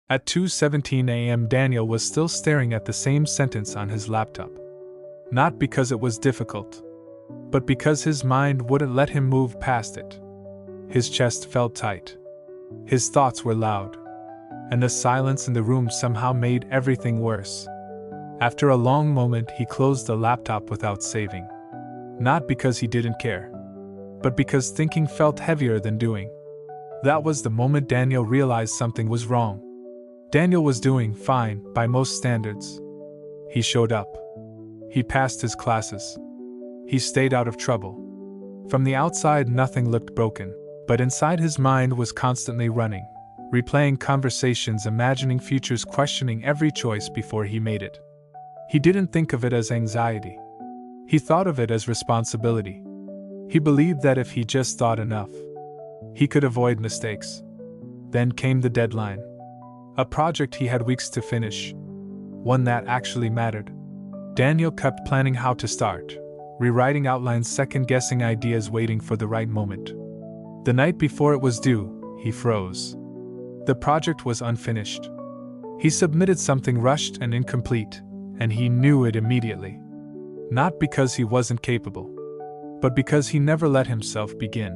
At 2:17 a.m., Daniel was still staring at the same sentence on his laptop. Not because it was difficult, but because his mind wouldn't let him move past it. His chest felt tight. His thoughts were loud. And the silence in the room somehow made everything worse. After a long moment, he closed the laptop without saving. Not because he didn't care, but because thinking felt heavier than doing. That was the moment Daniel realized something was wrong. Daniel was doing fine by most standards. He showed up. He passed his classes. He stayed out of trouble. From the outside, nothing looked broken, but inside his mind was constantly running, replaying conversations, imagining futures, questioning every choice before he made it. He didn't think of it as anxiety. He thought of it as responsibility. He believed that if he just thought enough, he could avoid mistakes. Then came the deadline. A project he had weeks to finish. One that actually mattered. Daniel kept planning how to start, rewriting outlines, second-guessing ideas, waiting for the right moment. The night before it was due, he froze. The project was unfinished. He submitted something rushed and incomplete, and he knew it immediately. Not because he wasn't capable, but because he never let himself begin.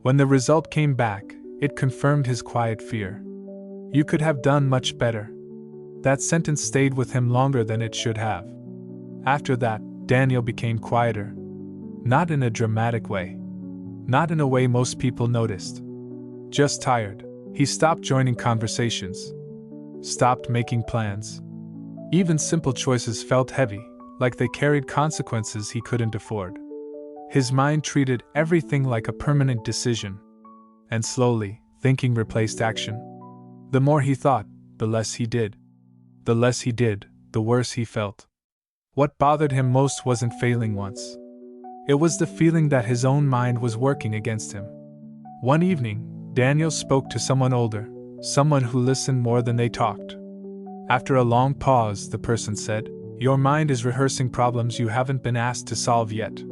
When the result came back, it confirmed his quiet fear. "You could have done much better." That sentence stayed with him longer than it should have. After that, Daniel became quieter. Not in a dramatic way. Not in a way most people noticed. Just tired. He stopped joining conversations. Stopped making plans. Even simple choices felt heavy, like they carried consequences he couldn't afford. His mind treated everything like a permanent decision. And slowly, thinking replaced action. The more he thought, the less he did. The less he did, the worse he felt. What bothered him most wasn't failing once. It was the feeling that his own mind was working against him. One evening, Daniel spoke to someone older, someone who listened more than they talked. After a long pause, the person said, "Your mind is rehearsing problems you haven't been asked to solve yet."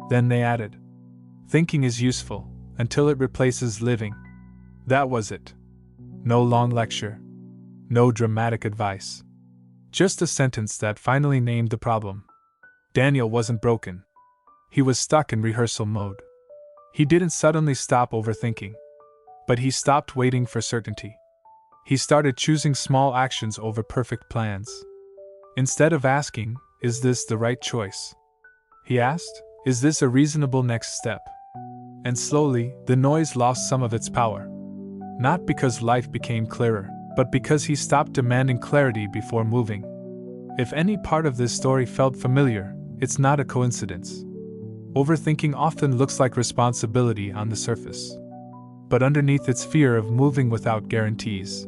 Then they added, "Thinking is useful, until it replaces living." That was it. No long lecture. No dramatic advice. Just a sentence that finally named the problem. Daniel wasn't broken. He was stuck in rehearsal mode. He didn't suddenly stop overthinking. But he stopped waiting for certainty. He started choosing small actions over perfect plans. Instead of asking, "Is this the right choice?" he asked, "Is this a reasonable next step?" And slowly, the noise lost some of its power. Not because life became clearer, but because he stopped demanding clarity before moving. If any part of this story felt familiar, it's not a coincidence. Overthinking often looks like responsibility on the surface. But underneath it's fear of moving without guarantees.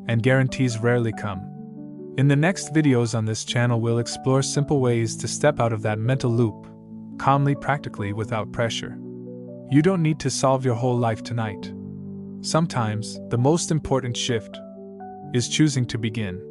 And guarantees rarely come. In the next videos on this channel, we'll explore simple ways to step out of that mental loop, calmly, practically, without pressure. You don't need to solve your whole life tonight. Sometimes, the most important shift is choosing to begin.